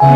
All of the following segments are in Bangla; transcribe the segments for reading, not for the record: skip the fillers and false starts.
Hello,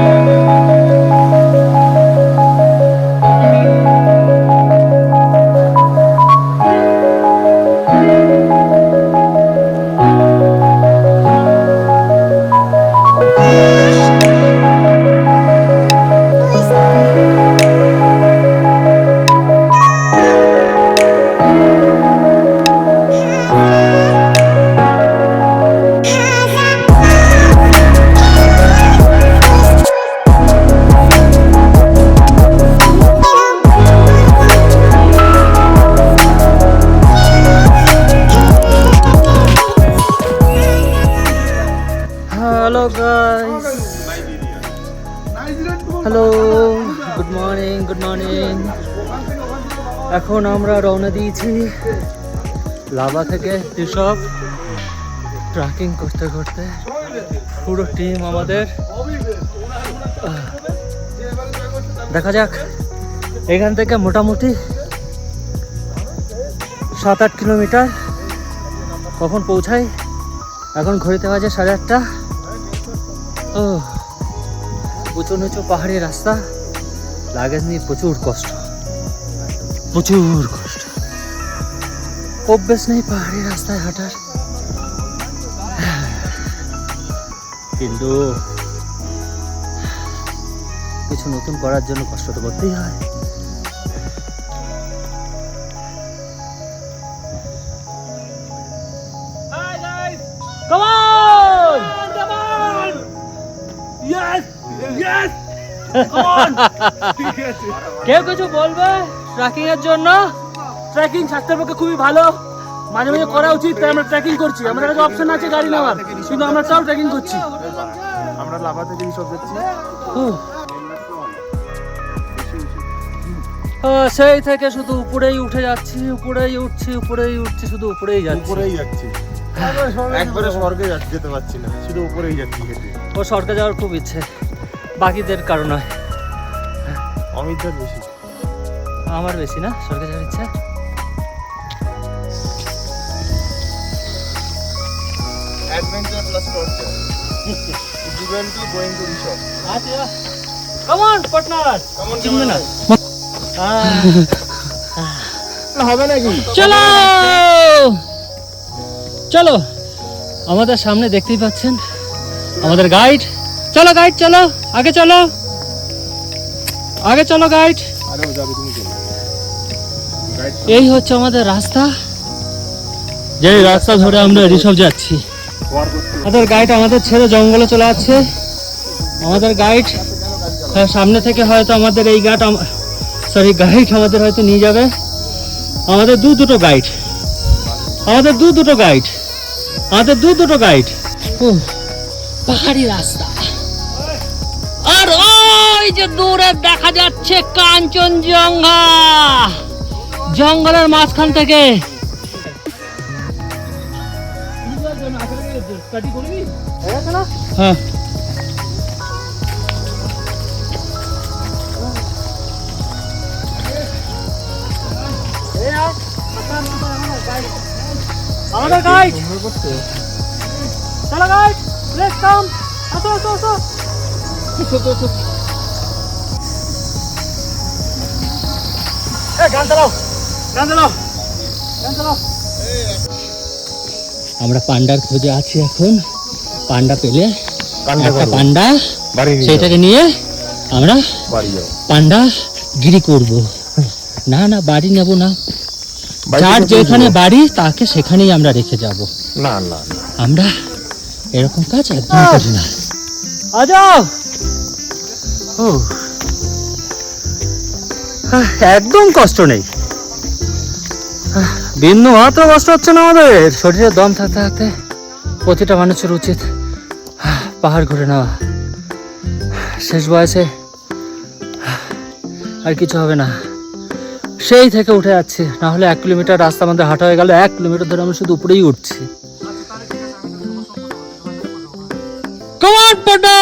good morning. এখন আমরা রওনা দিয়েছি লাভা থেকে ঋষভ। ট্রেকিং করতে করতে পুরো টিম আমাদের। দেখা যাক, এখান থেকে মোটামুটি 7-8 কিলোমিটার কখন পৌঁছাই। এখন ঘড়িতে বাজে 8:30। উঁচু নিচু পাহাড়ি রাস্তা, লাগেজ নিয়ে প্রচুর কষ্ট। অভ্যেস নেই পাহাড়ি রাস্তায় হাঁটার, কিন্তু কিছু নতুন করার জন্য কষ্ট তো করতেই হয়। কেউ কিছু বলবে ট্রেকিং এর জন্য? ট্রেকিং স্বাস্থ্যের পক্ষে খুবই ভালো, মাঝে মাঝে করা উচিত। তাই আমরা ট্রেকিং করছি। আমাদের কাছে অপশন আছে গাড়ি নেওয়ার, কিন্তু আমরা তাও ট্রেকিং করছি। আমরা লাভা থেকে সব যাচ্ছি। সেই থেকে শুধু উপরেই উঠে যাচ্ছি, উপরেই উঠছি, শুধু উপরেই যাচ্ছি। একবারে স্বর্গে যেতে পারছি না, শুধু উপরেই যাচ্ছি হেঁটে। ও স্বর্গে যাওয়ার খুব ইচ্ছে, বাকিদের কারণ নয়। অমিতদার বেশি, আমার বেশি না স্বর্গে যাওয়ার ইচ্ছা। Adventure plus torture equal to going to resort. আচ্ছা, কাম অন পার্টনার, চিনবে না? হবে নাকি? চলো, আমাদের সামনে দেখতেই পাচ্ছেন আমাদের গাইড। চলো গাইড, চলো আগে, চলো গাইড। এই হচ্ছে আমাদের রাস্তা, যে রাস্তা ধরে আমরা ঋষভ যাচ্ছি। আমাদের গাইড আমাদের ছেড়ে জঙ্গলে চলে যাচ্ছে। আমাদের গাইড সামনে থেকে হয়তো আমাদের এই গাইড আমাদের হয়তো নিয়ে যাবে। আমাদের দুটো গাইড। পাহাড়ি রাস্তা, আর ওই যে দূরে দেখা যাচ্ছে কাঞ্চনজঙ্ঘা, জঙ্গলের মাঝখান থেকে। হ্যাঁ, আমাদের গাইড। চলো গাইড, লেটস কাম। আসো। গান চালাও। আমরা পান্ডার খোঁজে আছি এখন। পান্ডা পেলে একটা পান্ডা, সেটাকে নিয়ে আমরা পান্ডা গিরি করব। না বাড়ি নেব না, যার যেখানে বাড়ি তাকে সেখানেই আমরা রেখে যাব। না, আমরা এরকম কাজ একদম করি না। আজাও, একদম কষ্ট নেই, বিন্দু মাত্র কষ্ট হচ্ছে না আমাদের। শরীরে দম থাকতে থাকতে প্রতিটা মানুষের উচিত পাহাড় ঘুরে নেওয়া। শেষ বয়সে আর কিছু হবে না, সেই থেকে উঠে যাচ্ছি। না হলে 1 কিলোমিটার রাস্তা আমাদের হাঁটা হয়ে গেল, 1 কিলোমিটার ধরে আমরা শুধু উপরেই উঠছি। Come on, Pando!